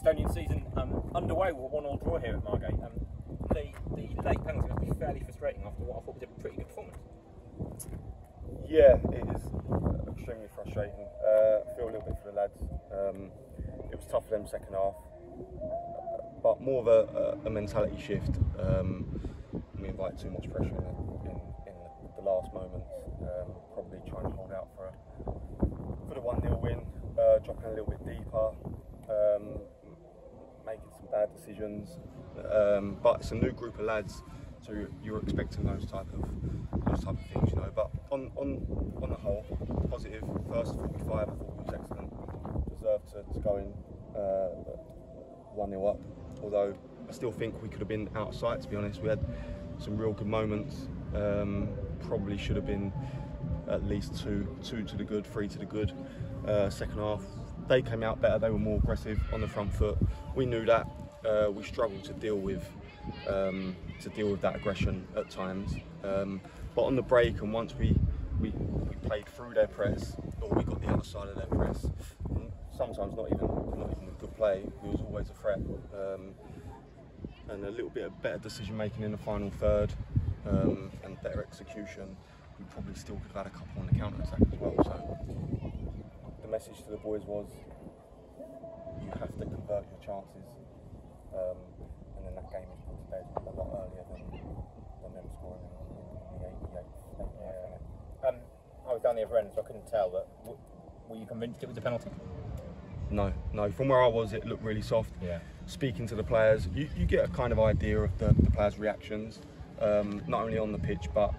Kingstonian season underway with a 1-1 draw here at Margate. The late penalty must be fairly frustrating after what I thought was a pretty good performance. Yeah, it is extremely frustrating. I feel a little bit for the lads. It was tough for them second half, but more of a mentality shift. We invited too much pressure in the last moments, probably trying to hold out for the 1-0 win, dropping a little bit deeper, making some bad decisions. But it's a new group of lads, so you're expecting those type of things, you know. But on the whole, positive. First 45, I thought it was excellent. Deserved to go in 1-0 up. Although I still think we could have been out of sight. To be honest, we had some real good moments. Probably should have been at least two to the good, 3 to the good. Second half, they came out better. They were more aggressive on the front foot. We knew that. We struggled to deal with that aggression at times. But on the break, and once we played through their press, or we got the other side of their press, sometimes not even with good play, we was always a threat. And a little bit of better decision making in the final third, and better execution, we probably still could have had a couple on the counter attack as well. So the message to the boys was, you have to convert your chances. And then that game was put to bed a lot earlier than them scoring in the 88th. Yeah. I was down the other end, so I couldn't tell, but were you convinced it was a penalty? No. From where I was, it looked really soft. Yeah. Speaking to the players, you get a kind of idea of the players' reactions, not only on the pitch but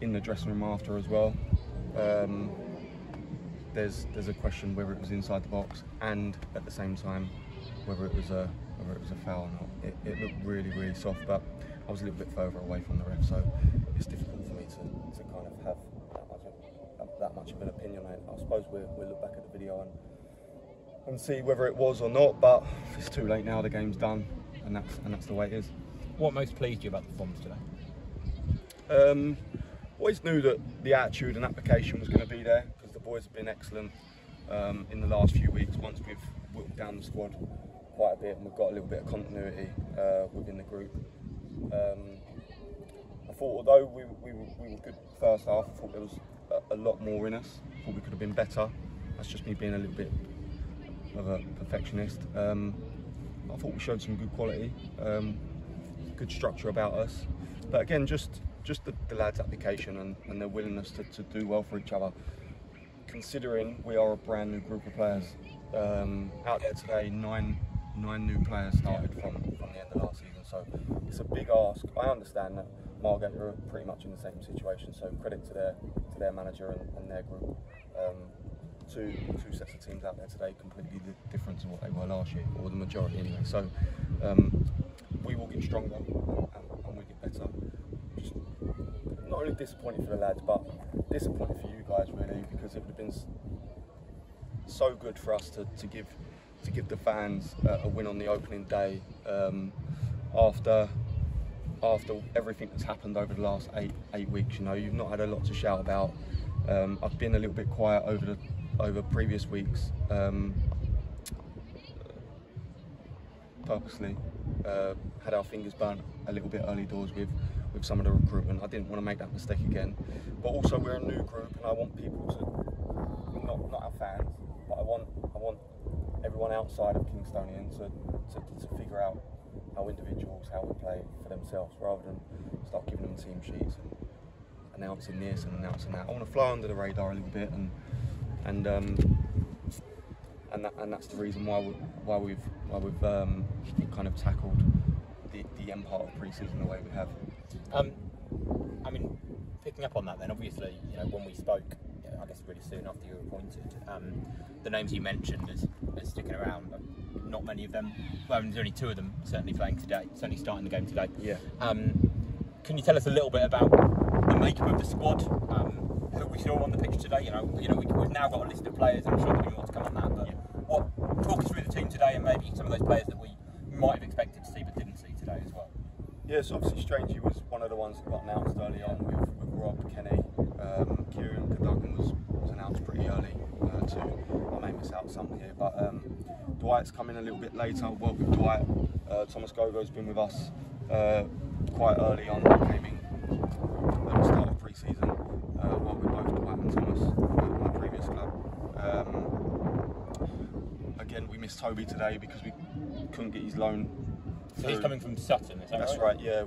in the dressing room after as well. There's a question whether it was inside the box, and at the same time whether it was a foul or not. It looked really soft, but I was a little bit further away from the ref, so it's difficult for me to kind of have that much of an opinion on it. I suppose we'll look back at the video and see whether it was or not, but it's too late now. The game's done, and that's the way it is. What most pleased you about the performance today? Always knew that the attitude and application was going to be there, because the boys have been excellent in the last few weeks. Once we've whittled down the squad quite a bit, and we've got a little bit of continuity within the group. I thought, although we were good first half, I thought there was a lot more in us. I thought we could have been better. That's just me being a little bit of a perfectionist. I thought we showed some good quality, good structure about us. But again, just the lads' application and their willingness to do well for each other. Considering we are a brand new group of players, out there today, nine new players started from the end of last season, so it's a big ask. I understand that Margate are pretty much in the same situation, so credit to their manager and their group. Two sets of teams out there today, completely different to what they were last year, or the majority anyway. So we will get stronger and we'll get better. Just not only disappointed for the lads, but disappointed for you guys really, because it would have been so good for us to give the fans a win on the opening day, after everything that's happened over the last eight weeks. You know, you've not had a lot to shout about. I've been a little bit quiet over previous weeks, purposely. Had our fingers burnt a little bit early doors with some of the recruitment. I didn't want to make that mistake again. But also, we're a new group, and I want people to, not our fans, but I want everyone outside of Kingstonian to figure out how individuals, how we play for themselves, rather than start giving them team sheets and announcing this and announcing that. I want to fly under the radar a little bit, and that's the reason why we've kind of tackled the end part of pre-season the way we have. I mean, picking up on that, then obviously, you know, when we spoke, I guess really soon after you were appointed, the names you mentioned as sticking around, not many of them. Well, there's only 2 of them certainly playing today, certainly starting the game today. Yeah. Can you tell us a little bit about the makeup of the squad? Who we saw on the pitch today? You know, we've now got a list of players. I'm sure there'll be more to come on that. But talk us through the team today, and maybe some of those players that we might have expected to see but didn't see today as well. Yes, obviously Strangey was one of the ones that got announced early on with Rob, Kenny. Kieran Cadogan was announced pretty early too. I made miss out some here, but Dwight's come in a little bit later. Welcome Dwight. Thomas Gogo's been with us quite early on, came in at the start of pre-season, worked with both Dwight and Thomas at my previous club. Again, we missed Toby today because we couldn't get his loan. So he's coming from Sutton, is that That's right? right, yeah.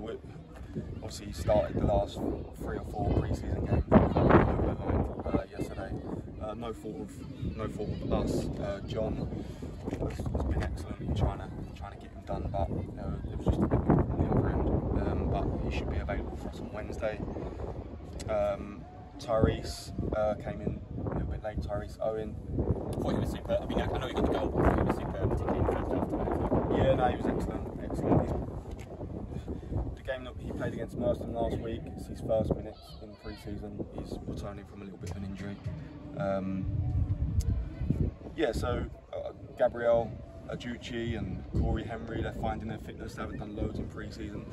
Obviously, he started the last 3 or 4 pre-season games yesterday. No fault of us. John has been excellent in trying to get him done, but it was just a bit on the other end. But he should be available for us on Wednesday. Tyrese came in a little bit late. Tyrese Owen. I thought he was superb. I mean, I know he got the goal, but I thought he was superb, particularly in the first half today. Yeah, no, he was excellent. The game that he played against Merston last week, it's his first minutes in pre-season. He's returning from a little bit of an injury. So Gabriel Ajucci and Corey Henry, they're finding their fitness. They haven't done loads in pre-season.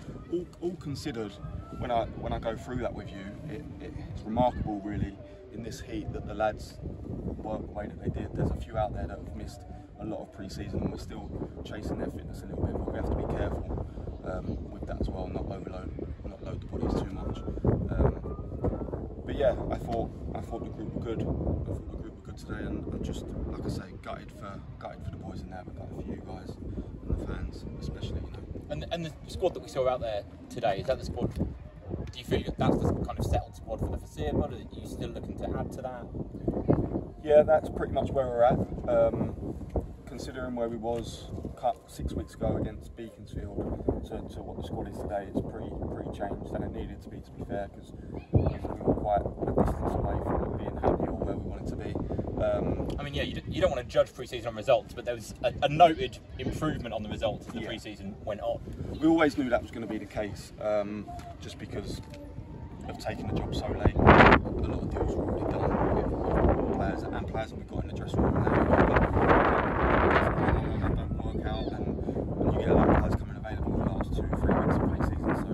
All considered, when I go through that with you, it's remarkable really in this heat that the lads work the way that they did. There's a few out there that have missed a lot of pre-season and we're still chasing their fitness a little bit, but we have to be careful with that as well, not load the bodies too much. But yeah, I thought the group were good. I thought the group were good today, and I'm just, like I say, gutted for the boys in there, but gutted for you guys and the fans, especially. And the squad that we saw out there today, is that the squad? Do you feel that's the kind of settled squad for the foreseeable? Are you still looking to add to that? Yeah, that's pretty much where we're at. Considering where we was 6 weeks ago against Beaconsfield to what the squad is today, it's pretty changed, and it needed to be fair, because we were quite a distance away from being happy or where we wanted to be. I mean, yeah, you don't want to judge pre-season on results, but there was a noted improvement on the results as the pre-season went on. We always knew that was going to be the case, just because of taking the job so late. A lot of deals were already done with players that we got in the dressing room now. That don't work out, and you get a lot of players coming available in the last 2 or 3 weeks of pre-season. So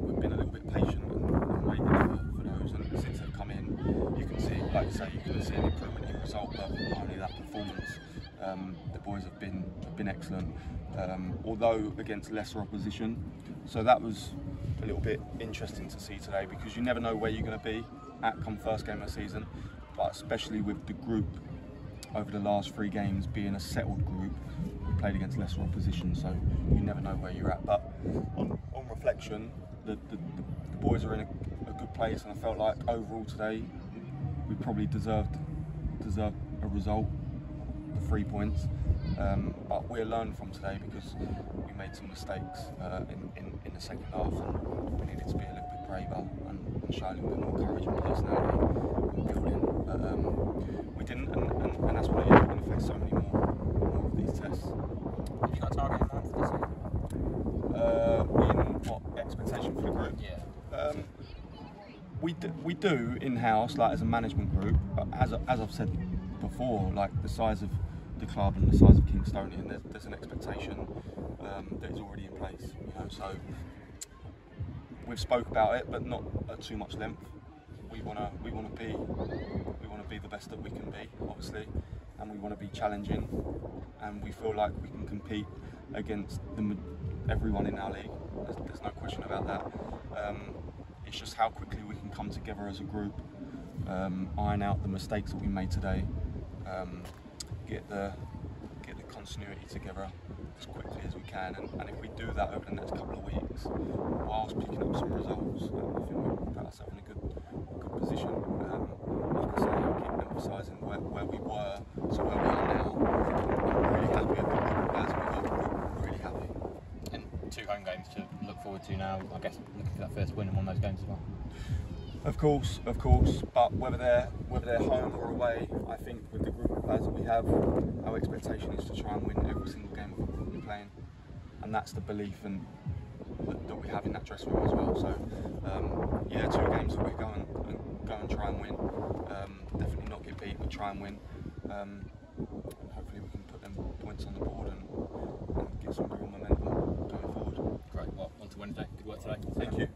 we've been a little bit patient and waited for those. And since they've come in, you can see, like you say, you can see an improvement in result, but not only that, performance. The boys have been excellent, although against lesser opposition. So that was a little bit interesting to see today, because you never know where you're going to be at come first game of the season, but especially with the group over the last 3 games being a settled group, we played against lesser opposition, so you never know where you're at. But on reflection, the boys are in a good place, and I felt like overall today we probably deserved a result, the 3 points. But we'll learn from today, because we made some mistakes in the second half, and we needed to be a little bit braver and show a little bit more courage and personality and building. We didn't, and that's what it is. We're going to face so many more of these tests. Have you got a target in mind for this year? In what expectation for the group? Yeah. We do in-house, like as a management group. As I've said before, like the size of the club and the size of Kingstonian, there's an expectation that is already in place. So we've spoke about it, but not at too much length. We want to be the best that we can be, obviously, and we want to be challenging, and we feel like we can compete against everyone in our league. There's no question about that. It's just how quickly we can come together as a group, iron out the mistakes that we made today, get the continuity together as quickly as we can, and if we do that over the next couple of weeks, whilst picking up some results, I think we'll put ourselves in a good position. Like I say, I keep emphasising where we were to where we are now. I'm really happy with the group as we are. Really happy. And 2 home games to look forward to now. I guess looking for that first win in one of those games as well. Of course. But whether they're home or away, I think with the group of players that we have, our expectation is to try and win every single game of football we're playing, and that's the belief that we have in that dressing room as well. So 2 games that we go and try and win. Definitely not get beat, but try and win. And hopefully we can put them points on the board and get some real momentum going forward. Great. Well, on to Wednesday. Good work today. Thank you.